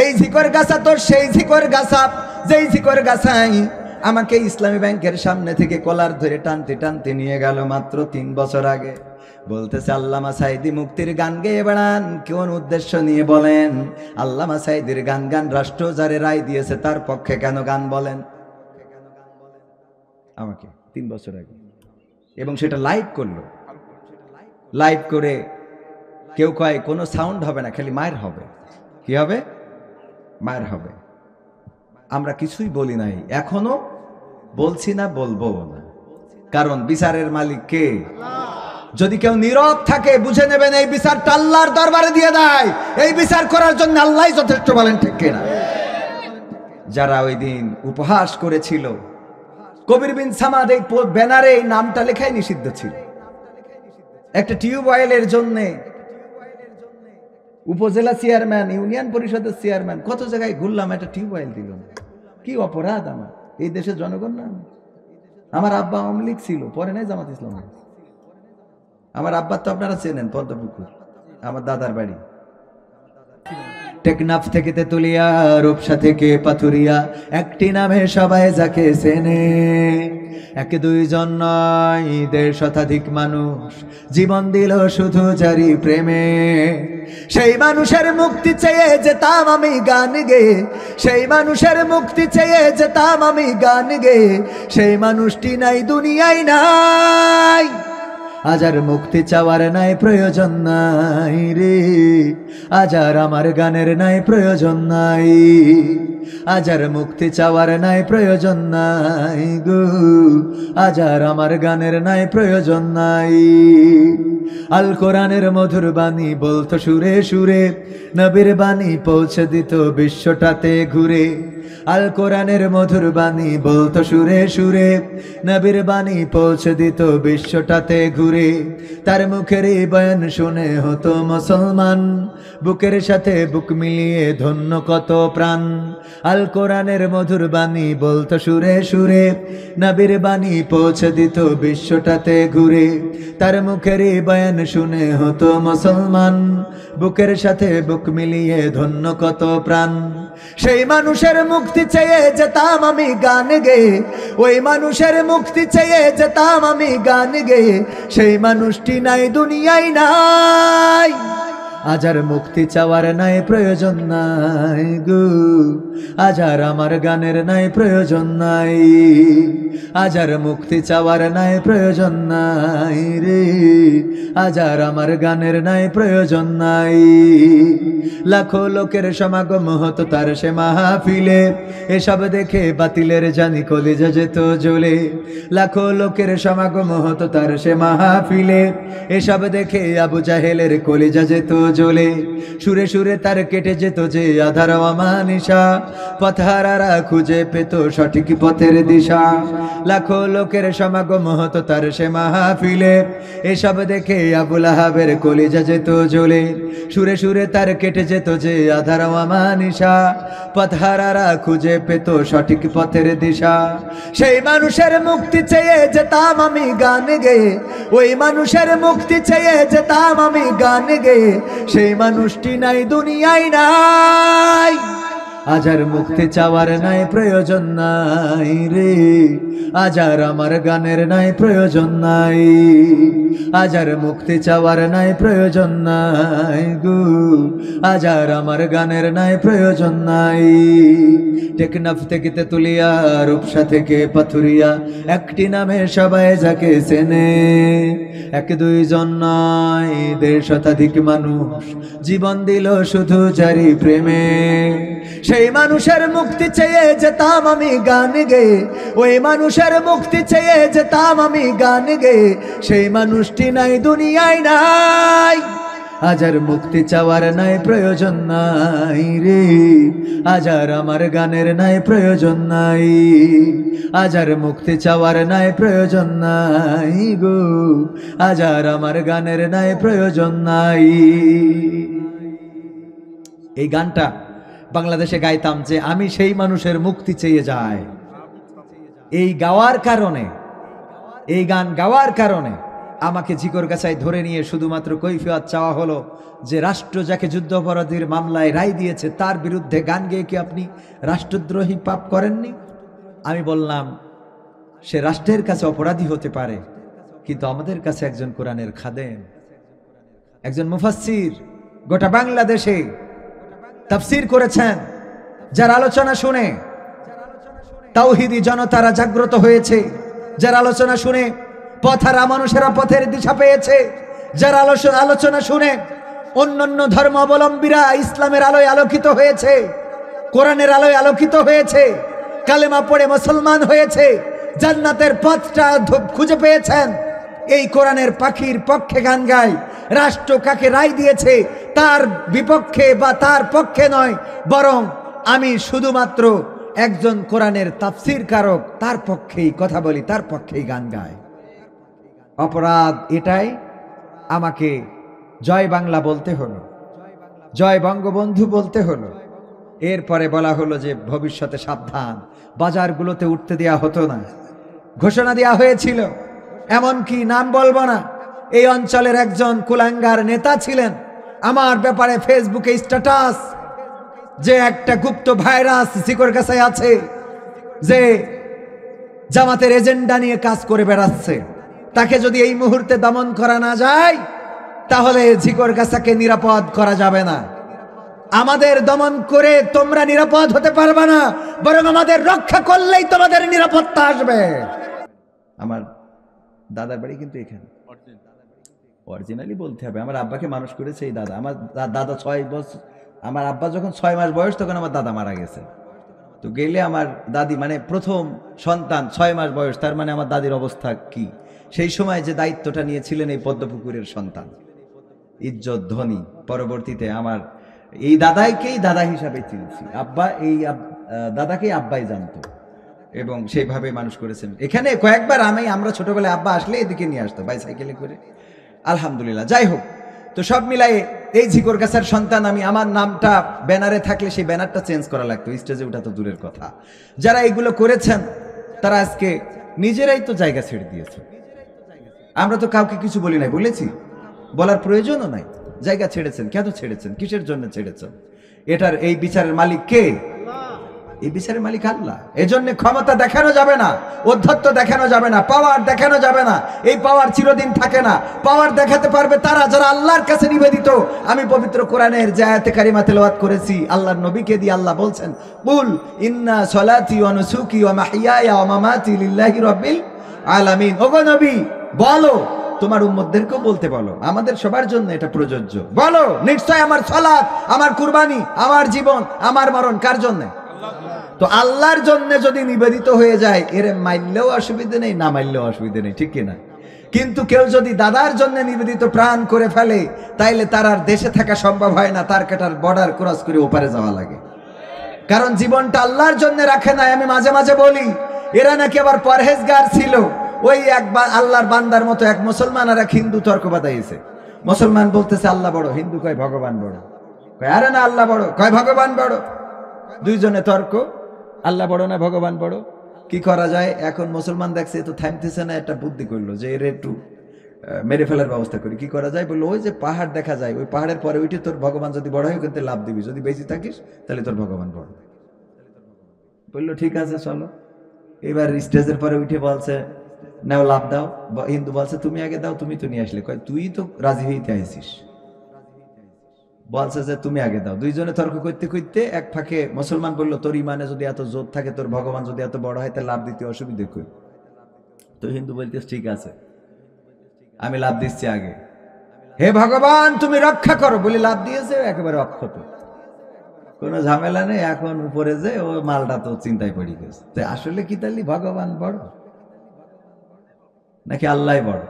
এই ঝিকর গাছা তোর সেই ঝিকর গাছা, যেই ঝিকর গাছাই আমাকে ইসলামী ব্যাংকের সামনে থেকে কলার ধরে টানতে টানতে নিয়ে গেল মাত্র 3 বছর আগে। বলতেছে আল্লামা সাঈদী মুক্তির গান গেয়ে বেড়ান, কোন উদ্দেশ্য নিয়ে বলেন? আল্লামা সাঈদীর গান গান রাষ্ট্র যারে রায় দিয়েছে তার পক্ষে কেন গান বলেন? আমাকে 3 বছর আগে, এবং সেটা লাইভ করলো। লাইভ করে কেউ কয় কোনো সাউন্ড হবে না, খালি মায়ের হবে। কি হবে? মায়ের হবে। আমরা কিছুই বলি নাই, এখনো বলছি না, বলবো না, কারণ বিচারের মালিক কে? যদি কেউ নীরব থাকে বুঝে নেবেন এই বিচারটা আল্লাহর দরবারে দিয়ে দেয়। এই বিচার করার জন্য আল্লাহই যথেষ্ট, বলেন ঠিক কিনা? যারা ওই দিন উপহাস করেছিল, কবির বিন সামাদ এই ব্যানারে এই নামটা লেখাই নিষিদ্ধ ছিল। একটা টিউবওয়েলের জন্য উপজেলা চেয়ারম্যান, ইউনিয়ন পরিষদের চেয়ারম্যান, কত জায়গায় ঘুরলাম, একটা টিউবওয়েল দিল না। কি অপরাধ আমার এই দেশের জনগণ না? আমার আব্বা আওয়ামী লীগ ছিল, পরে নাই জামাত ইসলাম। আমার আব্বা তো আপনারা চেনেন, পদ্মপুকুর আমার দাদার বাড়ি। টেকনাফ থেকে তেতুলিয়া, রূপসা থেকে পাথুরিয়া, একটি নামে সবাই যাকে চেনে। 1-2 নয়, 1.5 শতাধিক মানুষ জীবন দিল শুধু জারি প্রেমে। সেই মানুষের মুক্তি চেয়ে যেতাম আমি গান গেয়ে, সেই মানুষের মুক্তি চেয়ে যেতাম আমি গান গেয়ে। সেই মানুষটি নাই দুনিয়ায় নাই, আজ আর মুক্তি চাওয়ার নাই প্রয়োজন নাই রে। আজ আর আমার গানের নাই প্রয়োজন নাই, আজ আর মুক্তি চাওয়ার নাই প্রয়োজন নাই গো। আজ আর আমার গানের নাই প্রয়োজন নাই। আল কোরআনের মধুর বাণী বলতো সুরে সুরে, নবীর বাণী পৌঁছে দিত বিশ্বটাতে ঘুরে। আল কোরআনের মধুর বাণী বলতো সুরে সুরে, নবীর বাণী পৌঁছে দিত বিশ্বটাতে ঘুরে। তার মুখের এই বয়ান শুনে হতো মুসলমান, বুকের সাথে বুক মিলিয়ে ধন্য কত প্রাণ। আল কোরআনের মধুর বাণী বলতো সুরে সুরে, নবীর বাণী পৌঁছে দিত বিশ্বটাতে ঘুরে। তার মুখের এই বয়ান শুনে হতো মুসলমান, বুকের সাথে বুক মিলিয়ে ধন্য কত প্রাণ। সেই মানুষের মুক্তি চেয়ে যেতাম আমি গান গেয়ে, ওই মানুষের মুক্তি চেয়ে যেতাম আমি গান গেয়ে। সেই মানুষটি নাই দুনিয়ায় নাই, আজ আর মুক্তি চাওয়ার নাই প্রয়োজন নাই গো। আজ আর আমার গানের নাই প্রয়োজন নাই, আজ আর মুক্তি চাওয়ার নাই প্রয়োজন নাই রে। আজ আর আমার গানের নাই প্রয়োজন নাই। লাখো লোকের সমাগম হতো তার সে মাহফিলে, এসব দেখে বাতিলের জানি কলিজা যেত জ্বলে। লাখো লোকের সমাগম হতো তার সে মাহফিলে, এসব দেখে আবু জাহেলের কলিজা যেত জ্বলে। সুরে সুরে তার কেটে যেত যে আধার অমানিসা, পথহারারা খুঁজে পেত সঠিক পথের দিশা। লাখো লোকের সমাগম হতো তার সে মাহফিলে, এসব দেখে আবু লাহাবের কলিজা যেত জ্বলে। সুরে সুরে তার কেটে যেত যে আধার অমানিসা, পথহারারা খুঁজে পেত সঠিক পথের দিশা। সেই মানুষের মুক্তি চেয়ে যেতাম আমি গান গেয়ে, ওই মানুষের মুক্তি চেয়ে যেতাম আমি গান গেয়ে। সেই মানুষটি নাই দুনিয়ায় নাই, আজ আর মুক্তি চাওয়ার নাই প্রয়োজন নাই রে। আজ আর আমার গানের নাই প্রয়োজন নাই, আজ আর মুক্তি চাওয়ার নাই প্রয়োজন নাই গো। আজ আর আমার গানের নাই প্রয়োজন নাই। টেকনাফ থেকে তেতুলিয়া, রূপসা থেকে পাথুরিয়া, একটি নামে সবাই যাকে চেনে। 1-2 নয়, 1.5 শতাধিক মানুষ জীবন দিল শুধু জারি প্রেমে। সেই মানুষের মুক্তি চেয়ে যেতাম আমি গান গেয়ে, ওই মানুষের মুক্তি চেয়ে যেতাম আমি গান গেয়ে। সেই মানুষটি নাই দুনিয়ায় নাই, আজ আর মুক্তি চাওয়ার নাই প্রয়োজন নাই রে। আজ আর আমার গানের নাই প্রয়োজন নাই, আজ আর মুক্তি চাওয়ার নাই প্রয়োজন নাই গো। আজ আর আমার গানের নাই প্রয়োজন নাই। এই গানটা বাংলাদেশে গাইতাম যে আমি সেই মানুষের মুক্তি চেয়ে যাই। এই গাওয়ার কারণে, এই গান গাওয়ার কারণে আমাকে জিকরগাছায় ধরে নিয়ে শুধুমাত্র কৈফিয়ত চাওয়া হলো যে রাষ্ট্র যাকে যুদ্ধাপরাধীর মামলায় রায় দিয়েছে তার বিরুদ্ধে গান গেয়ে কি আপনি রাষ্ট্রদ্রোহী পাপ করেননি? আমি বললাম সে রাষ্ট্রের কাছে অপরাধী হতে পারে, কিন্তু আমাদের কাছে একজন কোরআনের খাদেম, একজন মুফাসসির, গোটা বাংলাদেশে তাফসীর করেছেন, যার আলোচনা শুনে তাওহীদি জনতারা জাগ্রত হয়েছে, যার আলোচনা শুনে পথহারা মানুষেরা পথের দিশা পেয়েছে, যার আলোচনা শুনে অন্যান্য ধর্মাবলম্বীরা ইসলামের আলোয় আলোকিত হয়েছে, কোরআনের আলোয় আলোকিত হয়েছে, কালেমা পড়ে মুসলমান হয়েছে, জান্নাতের পথটা খুঁজে পেয়েছেন। এই কোরআনের পাখির পক্ষে গান গায়। রাষ্ট্র কাকে রায় দিয়েছে তার বিপক্ষে বা তার পক্ষে নয়, বরং আমি শুধুমাত্র একজন কোরআনের তাফসীর কারক, তার পক্ষেই কথা বলি, তার পক্ষেই গান গায়। অপরাধ এটাই, আমাকে জয় বাংলা বলতে হলো, জয় বঙ্গবন্ধু বলতে হলো। এরপরে বলা হলো যে ভবিষ্যতে সাবধান, বাজারগুলোতে উঠতে দেওয়া হতো না, ঘোষণা দেওয়া হয়েছিল। এমনকি নাম বলবো না, এই অঞ্চলের একজন কুলাঙ্গার নেতা ছিলেন, আমার ব্যাপারে ফেসবুকে স্ট্যাটাস যে একটা গুপ্ত ভাইরাস জিকরগাছায় আছে, যে জামাতের এজেন্ডা নিয়ে কাজ করে বেড়াচ্ছে, তাকে যদি এই মুহূর্তে দমন করা না যায় তাহলে জিকরগাছাকে নিরাপদ করা যাবে না। আমাদের দমন করে তোমরা নিরাপদ হতে পারবে না, বরং আমাদের রক্ষা করলেই তোমাদের নিরাপত্তা আসবে। আমার দাদার বাড়ি কিন্তু এখানে, অরিজিনালি বলতে হবে। আমার আব্বাকে মানুষ করেছে এই দাদা। আমার দাদা 6 বছর, আমার আব্বা যখন 6 মাস বয়স তখন আমার দাদা মারা গেছে। তো গেলে আমার দাদি, মানে প্রথম সন্তান 6 মাস বয়স, তার মানে আমার দাদির অবস্থা কি? সেই সময় যে দায়িত্বটা নিয়েছিলেন এই পদ্মপুকুরের সন্তান, ইজ্জত ধনী। পরবর্তীতে আমার এই দাদাকেই দাদা হিসাবে চিনছি, আব্বা এই দাদাকেই আব্বাই জানতো এবং সেইভাবে মানুষ করেছেন। এখানে কয়েকবার আমরা ছোটবেলায় আব্বা আসলে এদিকে নিয়ে আসতো বাইসাইকেলে করে, আলহামদুলিল্লাহ। যাই হোক, তো সব মিলাই এই জিকরগাছার সন্তান আমি। আমার নামটা ব্যানারে থাকলে সেই ব্যানারটা চেঞ্জ করা লাগতো, স্টেজে ওঠা তো দূরের কথা। যারা এগুলো করেছেন তারা আজকে নিজেরাই তো জায়গা ছেড়ে দিয়েছে। আমরা তো কাউকে কিছু বলি নাই, বলেছি? বলার প্রয়োজনও নাই। জায়গা ছেড়েছেন, কেন ছেড়েছেন, কিসের জন্য ছেড়েছেন? এটার এই বিচারের মালিক কে? এই বিচারের মালিক আল্লাহ। এজন্য ক্ষমতা দেখানো যাবে না, অধ্যত্ব দেখানো যাবে না, পাওয়ার দেখানো যাবে না। এই পাওয়ার চিরদিন থাকে না। পাওয়ার দেখাতে পারবে তারা যারা আল্লাহর কাছে নিবেদিত। আমি পবিত্র কোরআনের যে আয়াতে কারিমা তেলাওয়াত করেছি, আল্লাহর নবীকে দিয়ে আল্লাহ বলছেন, কুল ইন্না সলাতি ওয়া নুসুকি ওয়া মাহইয়ায়া ওয়া মামাতি লিল্লাহি রাব্বিল আলামিন। ওগো নবী, বলো, তোমার উম্মতদেরকেও বলতে বলো, আমাদের সবার জন্য এটা প্রযোজ্য। বলো, নিশ্চয় আমার সালাত, আমার কুরবানি, আমার জীবন, আমার মরণ কার জন্য? তো আল্লাহর জন্য যদি নিবেদিত হয়ে যায়, এর মাইললেও অসুবিধা নেই, না মাইললেও অসুবিধা নেই, ঠিক কিনা? কিন্তু কেউ যদি দাদার জন্য নিবেদিত প্রাণ করে ফেলে, তাইলে তার আর দেশে থাকা সম্ভব হয় না, তার কাটার বর্ডার ক্রস করে ওপারে যাওয়া লাগে। কারণ জীবনটা আল্লাহর জন্য রাখে নাই। আমি মাঝে মাঝে বলি, এরা নাকি আবার পরহেজগার ছিল। ওই একবার আল্লাহর বান্দার মতো এক মুসলমান আর এক হিন্দু তর্ক বাঁধাইছে। মুসলমান বলতেছে আল্লাহ বড়, হিন্দু কয় ভগবান বড়। কয় আরে না, আল্লাহ বড়, কয় ভগবান বড়। দুইজনে তর্ক, আল্লাহ বড় না ভগবান বড়। কি করা যায়? এখন মুসলমান দেখছে তো থামতেছে না, একটা বুদ্ধি করলো যে এর একটু মেরে ফেলার ব্যবস্থা করি। কি করা যায়? বললো, ওই যে পাহাড় দেখা যায়, ওই পাহাড়ের পরে উঠে তোর ভগবান যদি বড় হয় কিন্তু লাভ দিবি, যদি বেঁচে থাকিস তাহলে তোর ভগবান বড়। বললো ঠিক আছে চলো। এবার স্টেজের পরে উঠে বলছে নাও লাভ দাও। হিন্দু বলছে তুমি আগে দাও, তুমি তো নিয়ে আসলে। কয় তুই তো রাজি হইতে আইছিস। বলছে যে তুমি আগে দাও। দুইজনে তর্ক করতে করতে এক ফাঁকে মুসলমান বললো, তোর ইমানে যদি এত জোর থাকে, তোর ভগবান যদি এত বড় হয়, তাহলে লাভ দিতে অসুবিধে কই? তো হিন্দু বলতেছ ঠিক আছে, আমি লাভ দিচ্ছি আগে। হে ভগবান তুমি রক্ষা করো বলে লাভ দিয়েছে, একেবারে অক্ষত, কোনো ঝামেলা নেই। এখন উপরে যে ও মালটা তো চিন্তায় পড়ে গেছে, তো আসলে কি তাহলে ভগবান বড় নাকি আল্লাহ বড়?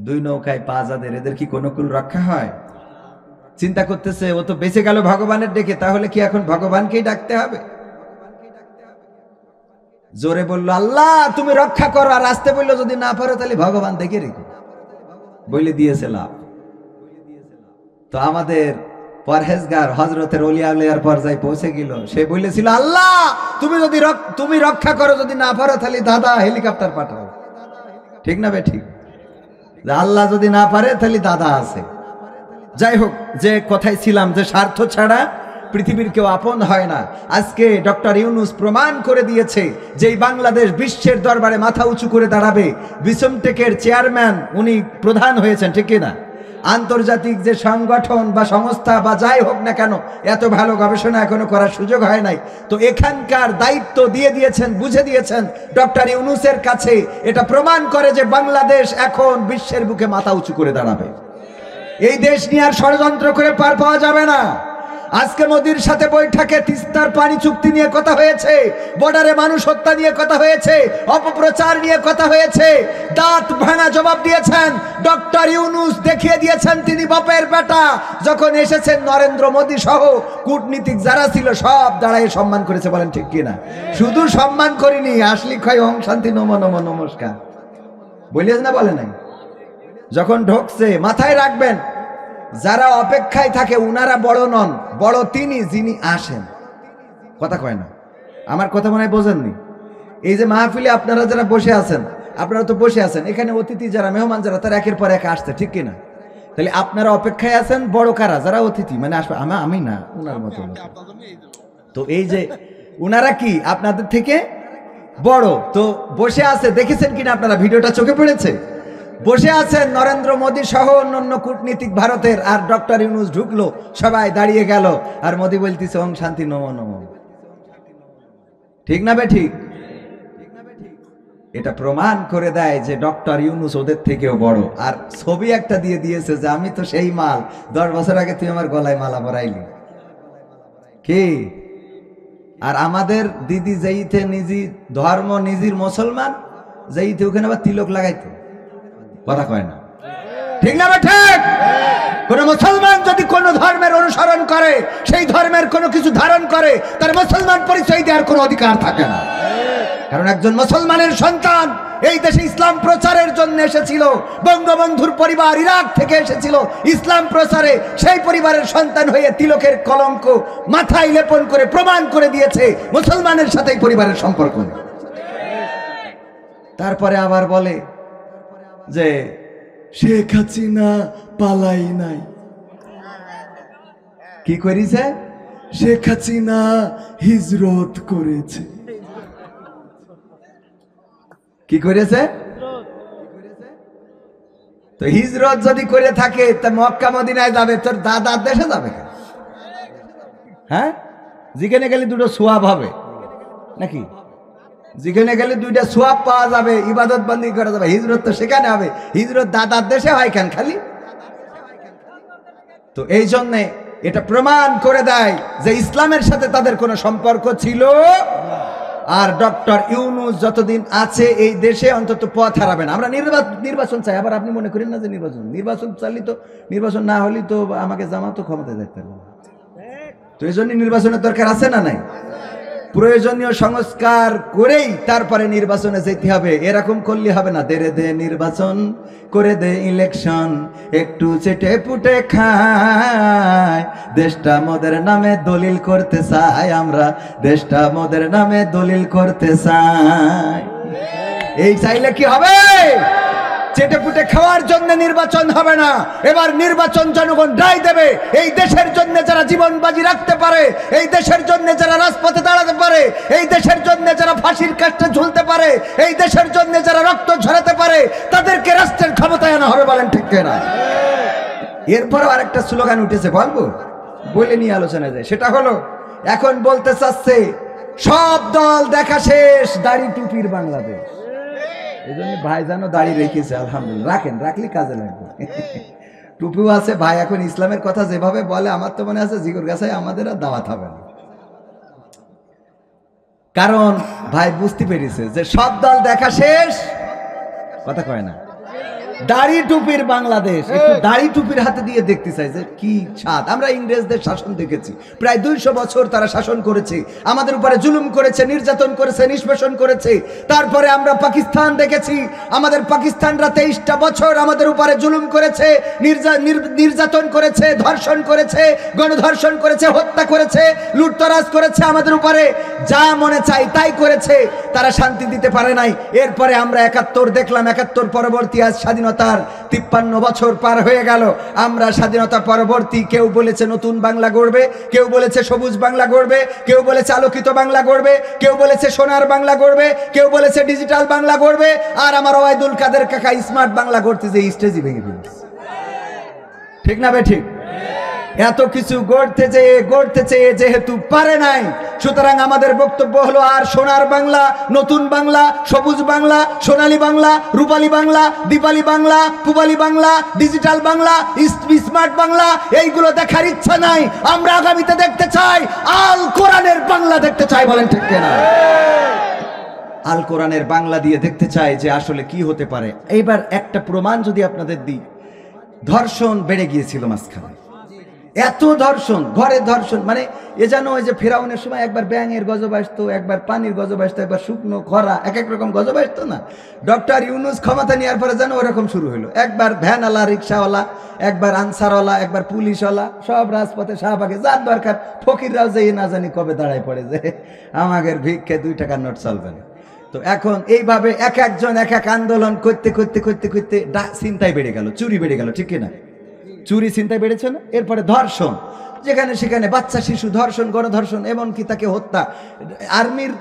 দুই নৌকায় পা যাদের, এদের কি কোনো কুল রক্ষা হয়? চিন্তা করতেছে, ও তো বেঁচে গেল ভগবানের ডেকে, তাহলে কি এখন ভগবানকেই ডাকতে হবে? জোরে বললো আল্লাহ তুমি রক্ষা করো, আর আসতে বললো যদি না পারো তাহলে ভগবান দেখে রেখো, বলে দিয়েছে লাভ। তো আমাদের পরহেজগার হযরতের ওলিয়া আউলিয়ার পর্যায়ে পৌঁছে গেল। সে বলেছিল আল্লাহ তুমি রক্ষা করো, যদি না পারো তাহলে দাদা হেলিকপ্টার পাঠাও। ঠিক না বে ঠিক? আল্লাহ যদি না পারে তাহলে দাদা আছে। যাই হোক, যে কথায় ছিলাম যে স্বার্থ ছাড়া পৃথিবীর কেউ আপন হয় না। আজকে ডক্টর ইউনূস প্রমাণ করে দিয়েছে যে এই বাংলাদেশ বিশ্বের দরবারে মাথা উঁচু করে দাঁড়াবে। বিসমটেকের চেয়ারম্যান উনি প্রধান হয়েছেন, ঠিক কিনা? আন্তর্জাতিক যে সংগঠন বা সংস্থা বা যাই হোক না কেন, এত ভালো গবেষণা এখনো করার সুযোগ হয় নাই। তো এখানকার দায়িত্ব দিয়ে দিয়েছেন, বুঝে দিয়েছেন ডক্টর ইউনূসের কাছে। এটা প্রমাণ করে যে বাংলাদেশ এখন বিশ্বের বুকে মাথা উঁচু করে দাঁড়াবে। এই দেশ নিয়ে আর ষড়যন্ত্র করে পার পাওয়া যাবে না। আজকে মোদির সাথে বৈঠকে তিস্তার পানি চুক্তি নিয়ে কথা হয়েছে, বর্ডারে মানুষ হত্যা নিয়ে কথা হয়েছে, অপপ্রচার নিয়ে কথা হয়েছে। দাঁত ভাঙা জবাব দিয়েছেন ডক্টর ইউনূস, দেখিয়ে দিয়েছেন তিনি বাপের বেটা। যখন এসেছেন নরেন্দ্র মোদী সহ কূটনীতিক যারা ছিল সব দাঁড়ায় সম্মান করেছে, বলেন ঠিক কিনা? শুধু সম্মান করিনি, আসলি খাই ওম শান্তি নমো নমো নমস্কার বলিয়েছ না, বলে নাই? যখন ঢুকছে মাথায় রাখবেন, যারা অপেক্ষায় থাকে উনারা বড় নন, বড় তিনি যিনি আসেন। কথা কয় না, আমার কথা মনে হয় বোঝেননি। এই যে মাহফিলে আপনারা যারা বসে আছেন, আপনারা তো বসে আছেন, এখানে অতিথি যারা, মেহমান যারা, তারা একের পর এক আসছে, ঠিক কিনা? তাহলে আপনারা অপেক্ষায় আছেন, বড় কারা? যারা অতিথি মানে আসবে, আমি না, উনার মতো। তো এই যে উনারা কি আপনাদের থেকে বড়, তো বসে আছে, দেখেছেন কিনা আপনারা? ভিডিওটা চোখে পড়েছে? বসে আছেন নরেন্দ্র মোদী সহ অন্যান্য কূটনীতিক ভারতের, আর ডক্টর ইউনূস ঢুকলো, সবাই দাঁড়িয়ে গেল, আর মোদী বলতেছে ওম শান্তি নমো নমো। ঠিক না বে ঠিক? এটা প্রমাণ করে দেয় যে ডক্টর ইউনূস ওদের থেকেও বড়। আর ছবি একটা দিয়ে দিয়েছে যে আমি তো সেই মাল, 10 বছর আগে তুই আমার গলায় মালা পরাইলি কি? আর আমাদের দিদি যেইতে নিজি ধর্ম, নিজের মুসলমান, যেইতে ওখানে আবার তিলক লাগাইতো। কথা কয় না, ঠিক না? ঠিক। কোন মুসলমান যদি কোন ধর্মের অনুসরণ করে, সেই ধর্মের কোনো কিছু ধারণ করে, তার মুসলমান পরিচয় দেওয়ার কোনো অধিকার থাকে না। কারণ একজন মুসলমানের সন্তান এই দেশে ইসলাম প্রচারের জন্য এসেছিল। বঙ্গবন্ধুর পরিবার ইরাক থেকে এসেছিল ইসলাম প্রচারে। সেই পরিবারের সন্তান হয়ে তিলকের কলঙ্ক মাথায় লেপন করে প্রমাণ করে দিয়েছে মুসলমানের সাথে পরিবারের সম্পর্ক। তারপরে আবার বলে যে শেখ হাসিনা পালাই নাই। কি করেছে? শেখ হাসিনা হিজরত করেছে। কি করেছে? তো হিজরত যদি করে থাকে তা মক্কা মদিনায় যাবে, তোর দাদার দেশে যাবে? হ্যাঁ, যেখানে গেলে দুটো সোয়াব হবে নাকি? যেখানে গেলে দুইটা সোয়াব পাওয়া যাবে, ইবাদত বন্দি করা যাবে। হিজরত তো সেখানে হবে, হিজরত দাদার দেশে হয় কেন খালি? তো এই জন্যে এটা প্রমাণ করে দেয় যে ইসলামের সাথে তাদের কোনো সম্পর্ক ছিল। আর ডক্টর ইউনূস যতদিন আছে এই দেশে অন্তত পথ হারাবেন। আমরা নির্বাচন চাই। আবার আপনি মনে করেন না যে নির্বাচন চাইলে তো, নির্বাচন না হলে তো আমাকে জামাত ক্ষমতায় যেতে হবে। তো এই জন্য নির্বাচনের দরকার আছে না নাই? প্রয়োজনীয় সংস্কার করেই তারপরে নির্বাচনে যেতে হবে। এরকম করলে হবে না, দে দে নির্বাচন করে দে ইলেকশন, একটু চেটে পুটে খায়। দেশটা মোদের নামে দলিল করতে চাই আমরা, দেশটা মোদের নামে দলিল করতে চাই। এই চাইলে কি হবে? চেটে পুটে খাওয়ার জন্য নির্বাচন হবে না। এবার নির্বাচন জনগণ রায় দেবে। এই দেশের জন্য যারা জীবন বাজি রাখতে পারে, এই দেশের জন্য যারা রাজপথে দাঁড়াতে পারে, এই দেশের জন্য যারা ফাঁসির কাস্টে ঝুলতে পারে, এই দেশের জন্য যারা রক্ত ঝরাতে পারে, তাদেরকে রাষ্ট্রের ক্ষমতায় আনা হবে। বলেন ঠিক না? এরপরও আরেকটা স্লোগান উঠেছে, বলবো বলে নিয়ে আলোচনা যায়। সেটা হলো এখন বলতে চাচ্ছে সব দল দেখা শেষ, দাড়ি টুপির বাংলাদেশ। এই জন্য ভাই জানো দাঁড়িয়ে রেখেছে, আলহামদুলিল্লাহ। রাখেন, রাখলে কাজে লাগবে। টুপিও আছে ভাই। এখন ইসলামের কথা যেভাবে বলে, আমার তো মনে আছে জিগর গাছে আমাদের আর দাওয়াত হবে না। কারণ ভাই বুঝতে পেরেছে যে সব দল দেখা শেষ। কথা কয় না, দাড়ি টুপির বাংলাদেশ। একটু দাড়ি টুপির হাতে দিয়ে দেখতে চাই যে কি স্বাদ। আমরা ইংরেজদের শাসন দেখেছি, প্রায় 200 বছর তারা শাসন করেছে, আমাদের উপরে জুলুম করেছে, নির্যাতন করেছে, নিষ্পেষণ করেছে। তারপরে আমরা পাকিস্তান দেখেছি, আমাদের পাকিস্তানরা 23টা বছর আমাদের উপরে জুলুম করেছে, নির্যাতন করেছে, ধর্ষণ করেছে, গণধর্ষণ করেছে, হত্যা করেছে, লুটতরাজ করেছে, আমাদের উপরে যা মনে চাই তাই করেছে। তারা শান্তি দিতে পারে নাই। এরপরে আমরা 71 দেখলাম, 71 পরবর্তী আজ স্বাধীন স্বাধীনতার 53 বছর পার হয়ে গেল, আমরা স্বাধীনতা পরবর্তী কেউ বলেছে নতুন বাংলা গড়বে, কেউ বলেছে সবুজ বাংলা গড়বে, কেউ বলেছে আলোকিত বাংলা গড়বে, কেউ বলেছে সোনার বাংলা গড়বে, কেউ বলেছে ডিজিটাল বাংলা গড়বে, আর আমার ওবায়দুল কাদের কাকা স্মার্ট বাংলা গড়তে যে স্টেজই ভেঙে ফেলছে। ঠিক না বে ঠিক? এত কিছু গড়তে চেয়ে যেহেতু পারে নাই, সুতরাং আমাদের বক্তব্য হলো আর সোনার বাংলা, নতুন বাংলা, সবুজ বাংলা, সোনালী বাংলা, রূপালী বাংলা, দীপালি বাংলা, পূবালী বাংলা, ডিজিটাল বাংলা, স্মার্ট বাংলা এইগুলো দেখার ইচ্ছা নাই। আমরা আগামীতে দেখতে চাই আল কোরআনের বাংলা দেখতে চাই। বলেন ঠিক কিনা? আল কোরআনের বাংলা দিয়ে দেখতে চাই যে আসলে কি হতে পারে। এইবার একটা প্রমাণ যদি আপনাদের দিই, ধর্ষণ বেড়ে গিয়েছিল মাঝখানে, এত ধর্ষণ, ঘরে ধর্ষণ, মানে এ যেন ওই যে ফেরাউনের সময় একবার ব্যাঙের গজব আসতো, একবার পানির গজব আসতো, একবার শুকনো খরা, এক এক রকম গজব আসতো না। ডক্টর ইউনুস ক্ষমতা নেওয়ার পরে যেন ওরকম শুরু হলো, একবার ভ্যানওয়ালা, রিক্সাওয়ালা, একবার আনসারওয়ালা, একবার পুলিশওয়ালা, সব রাজপথে শাহবাগে যার দরকার, ফকিররাও যে না জানি কবে দাঁড়ায় পড়ে যে আমাদের ভিক্ষে 2 টাকার নোট চলবে না। তো এখন এইভাবে এক একজন এক এক আন্দোলন করতে করতে করতে করতে চিন্তায় বেড়ে গেল, চুরি বেড়ে গেল। ঠিক কিনা? চুরি চিন্তায় বেড়েছে না? এরপরে ধর্ষণ, যেখানে সেখানে বাচ্চা শিশু ধর্ষণ, গণধর্ষণ, এমনকি তাকে হত্যা। আর্মির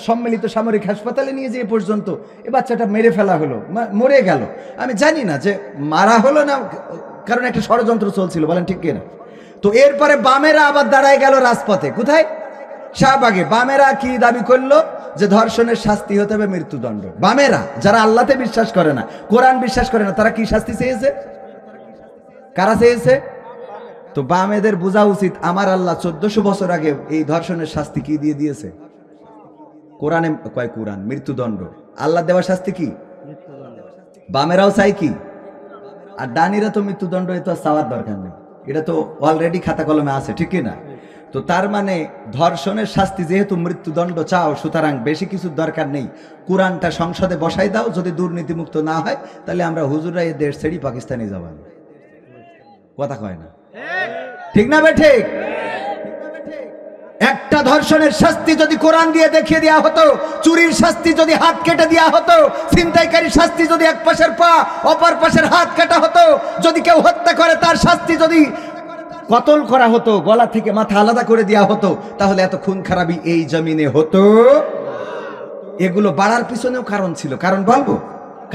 সম্মিলিত সামরিক হাসপাতালে নিয়ে যেয়ে পর্যন্ত এ বাচ্চাটা মেরে ফেলা হলো, মরে গেল। আমি জানি না যে মারা হলো না, কারণ একটা ষড়যন্ত্র চলছিল। বলেন ঠিক কিনা? তো এরপরে বামেরা আবার দাঁড়ায় গেল রাজপথে। কোথায়? শাহবাগে। বামেরা কি দাবি করলো? যে ধর্ষণের শাস্তি হতে হবে মৃত্যুদণ্ড। বামেরা, যারা আল্লাহতে বিশ্বাস করে না, কোরআন বিশ্বাস করে না, তারা কি শাস্তি চেয়েছে? কারা চেয়েছে? তো বামেদের বোঝা উচিত আমার আল্লাহ 1400 বছর আগে এই ধর্ষণের শাস্তি কি দিয়ে দিয়েছে? কোরআনে কয় কোরআন মৃত্যুদণ্ড। আল্লাহ দেওয়া শাস্তি কি? বামেরাও চাই কি? আর ডানিরা তো মৃত্যুদণ্ড, এ তো চাওয়ার দরকার নেই, এটা তো অলরেডি খাতা কলমে আছে। ঠিক না? তো তার মানে ধর্ষণের শাস্তি যেহেতু মৃত্যুদণ্ড চাও, সুতরাং বেশি কিছু দরকার নেই, কোরআনটা সংসদে বসাই দাও। যদি দুর্নীতিমুক্ত না হয় তাহলে আমরা হুজুররা এই দেশ ছেড়ে পাকিস্তানে যাব। কথা কয় না? ঠিক না বে ঠিক? একটা ধর্ষণের শাস্তি যদি কোরআন দিয়ে দেখিয়ে দেওয়া হতো, চুরির শাস্তি যদি হাত কেটে দেওয়া হতো, ছিনতাইকারী শাস্তি যদি এক পাশের পা অপর পাশের হাত কাটা হতো, যদি কেউ হত্যা করে তার শাস্তি যদি কতল করা হতো, গলা থেকে মাথা আলাদা করে দেওয়া হতো, তাহলে এত খুন খারাপি এই জমিনে হতো? এগুলো বাড়ার পিছনেও কারণ ছিল। কারণ বলবো?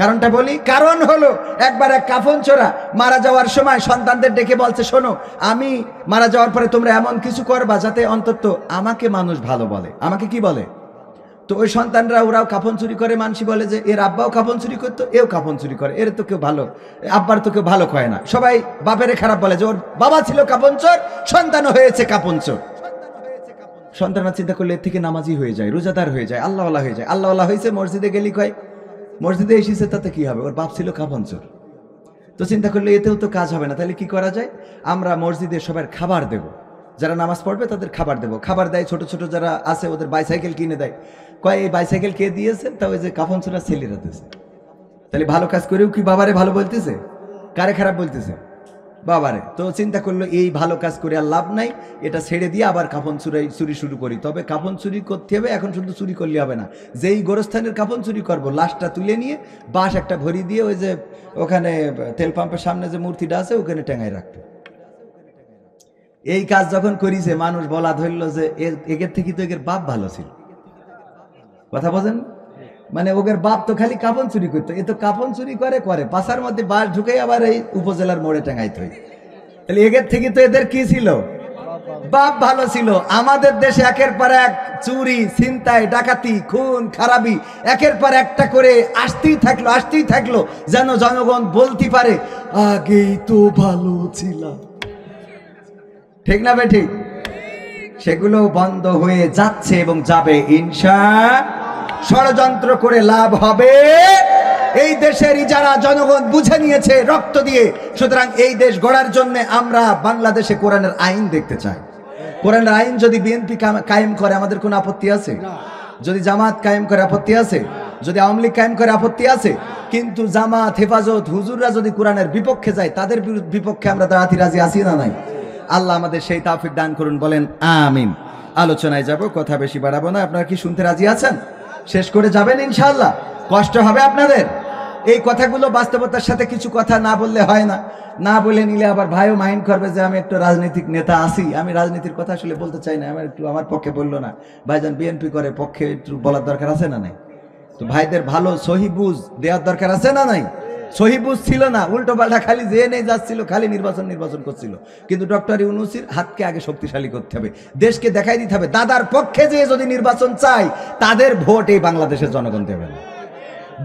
কারণটা বলি। কারণ হলো একবার এক কাফন চোরা মারা যাওয়ার সময় সন্তানদের ডেকে বলছে, শোনো, আমি মারা যাওয়ার পরে তোমরা এমন কিছু করবা যাতে অন্তত আমাকে মানুষ ভালো বলে। আমাকে কি বলে? তো ওই সন্তানরা ওরাও কাফন চুরি করে, মানসি বলে যে এর আব্বাও কাফন চুরি করতো, এও কাফন চুরি করে, এর তো কেউ ভালো, আব্বার তো কেউ ভালো কয় না। সবাই বাপেরে খারাপ বলে যে ওর বাবা ছিল কাফন চোর, সন্তানও হয়েছে কাফন চোর। সন্তানরা চিন্তা করলে এর থেকে নামাজি হয়ে যায়, রোজাদার হয়ে যায়, আল্লাহওয়ালা হয়ে যায়। আল্লাহওয়ালা হয়েছে, মসজিদে গেলি কয় মসজিদে এসেছে, তাতে কি হবে? ওর বাপ ছিল কাফন চোর। তো চিন্তা করলে এতেও তো কাজ হবে না, তাহলে কি করা যায়? আমরা মসজিদে সবার খাবার দেব, যারা নামাজ পড়বে তাদের খাবার দেব। খাবার দেয়, ছোট ছোট যারা আছে ওদের বাইসাইকেল কিনে দেয়। কয় এই বাইসাইকেল কে দিয়েছে? তা ওই যে কাফন চোরা ছেলেরা দিয়েছে। তাহলে ভালো কাজ করেও কি বাবারে ভালো বলতেছে? কারে খারাপ বলতেছে? বাবারে। তো চিন্তা করলো এই ভালো কাজ করে আর লাভ নাই, এটা ছেড়ে দিয়ে আবার কাফন চুরি শুরু করি। তবে কাফন চুরি করতে হবে, এখন শুধু চুরি করলে হবে না, যেই গোরস্থানের কাফন চুরি করবো, লাশটা তুলে নিয়ে বাঁশ একটা ভরি দিয়ে ওই যে ওখানে তেল পাম্পের সামনে যে মূর্তিটা আছে ওখানে টেঙায় রাখতো। এই কাজ যখন করিছে, মানুষ বলা ধরলো যে এর থেকে তো এর বাপ ভালো ছিল। কথা বোঝেন? মানে ওদের বাপ তো খালি কাফন চুরি করতো, এ তো কাফন চুরি করে পাশার মধ্যে বাস ঢুকে আবার এই উপজেলার মোড়ে টাঙাইতে হয়। তাহলে এদের থেকে তো এদের কি ছিল? বাপ ভালো ছিল। আমাদের দেশে একের পর এক চুরি, ছিনতাই, ডাকাতি, খুন খারাপি একের পর একটা করে আসতেই থাকলো, যেন জনগণ বলতে পারে আগেই তো ভালো ছিল। ঠিক না বে ঠিক? সেগুলো বন্ধ হয়ে যাচ্ছে এবং যাবে ইনশাআল্লাহ। ষড়যন্ত্র করে লাভ হবে এই দেশের যারা জনগণ বুঝে নিয়েছে রক্ত দিয়ে। সুতরাং এই দেশ গড়ার জন্য আমরা বাংলাদেশে কোরআনের আইন দেখতে চাই। কোরআনের আইন যদি বিএনপি কায়েম করে আমাদের কোনো আপত্তি আছে? যদি জামাত কায়েম করে আপত্তি আছে? যদি আওয়ামী লীগ কায়েম করে আপত্তি আছে? কিন্তু জামাত, হেফাজত, হুজুররা যদি কোরআনের বিপক্ষে যায়, তাদের বিপক্ষে আমরা দাঁড়াতে রাজি আছি না নাই? আল্লাহ আমাদের সেই তৌফিক দান করুন, বলেন আমিন। আলোচনায় যাব, কথা বেশি বাড়াবো না। আপনারা কি শুনতে রাজি আছেন? শেষ করে যাবেন ইনশাআল্লাহ? কষ্ট হবে আপনাদের? এই কথাগুলো বাস্তবতার সাথে কিছু কথা না বললে হয় না, না বলে নিলে আবার ভাইও মাইন্ড করবে যে আমি একটু রাজনৈতিক নেতা আছি, আমি রাজনীতির কথা আসলে বলতে চাই না, আমার একটু আমার পক্ষে বললো না, ভাইজান বিএনপি করে, পক্ষে একটু বলার দরকার আছে না নাই? তো ভাইদের ভালো সহি বুঝ দেওয়ার দরকার আছে না নাই? সহি বুঝ ছিল না, উল্টো পাল্টা খালি যে নেই যাচ্ছিল, খালি নির্বাচন করছিল। কিন্তু ডক্টর ইউনূসের হাতকে আগে শক্তিশালী করতে হবে, দেশকে দেখাই দিতে হবে দাদার পক্ষে যে যদি নির্বাচন চাই তাদের ভোট এই বাংলাদেশের জনগণ দেবে না।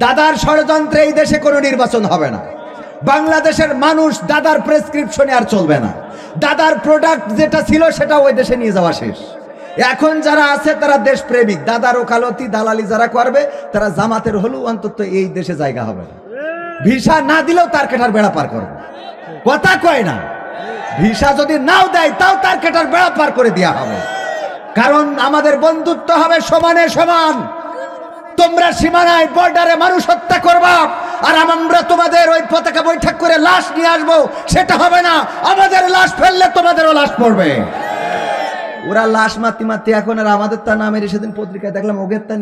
দাদার ষড়যন্ত্রে এই দেশে কোনো নির্বাচন হবে না। বাংলাদেশের মানুষ দাদার প্রেসক্রিপশনে আর চলবে না। দাদার প্রোডাক্ট যেটা ছিল সেটা ওই দেশে নিয়ে যাওয়া শেষ। এখন যারা আছে তারা দেশপ্রেমিক, দাদার ওকালতি দালালি যারা করবে তারা জামাতের হলেও অন্তত এই দেশে জায়গা হবে না। ভিসা না দিলেও তার কেটার বেড়া পার করবে, কথা কয় না। ভিসা যদি নাও দেয় তাও তার কেটার বেড়া পার করে দেওয়া হবে, কারণ আমাদের বন্ধুত্ব হবে সমানে সমান। তোমরা সীমানায় বর্ডারে মানুষ হত্যা করবা আর আমরা তোমাদের ওই পতাকা বৈঠক করে লাশ নিয়ে আসবো, সেটা হবে না। আমাদের লাশ ফেললে তোমাদেরও লাশ পড়বে। ওরা লাশ মারতে মারতে এখন আর আমাদের তা না মেরে, সেদিন পত্রিকায় দেখলাম ওগের তা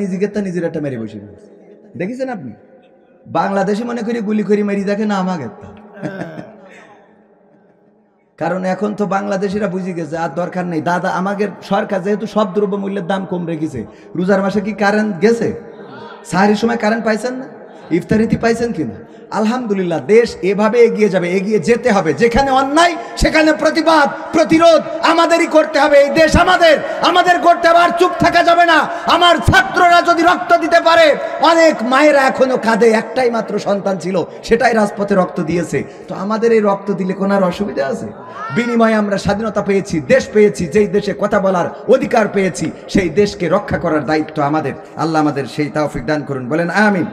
নিজের একটা মেরে বসে দেখেছেন আপনি? বাংলাদেশে মনে করি গুলি করে মেরি দেখে না আমাদের তা। কারণ এখন তো বাংলাদেশিরা বুঝে গেছে আর দরকার নেই। দাদা আমাদের সরকার যেহেতু সব দ্রব্য মূল্যের দাম কম রেখেছে, রোজার মাসে কি কারেন্ট গেছে? সাহারির সময় কারেন্ট পাইছেন না? ইফতারিতে পাইছেন কিনা? আলহামদুলিল্লাহ, দেশ এভাবে এগিয়ে যাবে, এগিয়ে যেতে হবে। যেখানে অন্যায় সেখানে প্রতিবাদ প্রতিরোধ আমাদেরই করতে হবে। এই দেশ আমাদের করতে হবে, আর চুপ থাকা যাবে না। আমার ছাত্ররা যদি রক্ত দিতে পারে, অনেক মায়েরা এখনো কাঁদে, একটাই মাত্র সন্তান ছিল, সেটাই রাজপথে রক্ত দিয়েছে। তো আমাদের এই রক্ত দিলে কোনো আর অসুবিধা আছে? বিনিময়ে আমরা স্বাধীনতা পেয়েছি, দেশ পেয়েছি, যেই দেশে কথা বলার অধিকার পেয়েছি, সেই দেশকে রক্ষা করার দায়িত্ব আমাদের। আল্লাহ আমাদের সেই তৌফিক দান করুন, বলেন আমিন।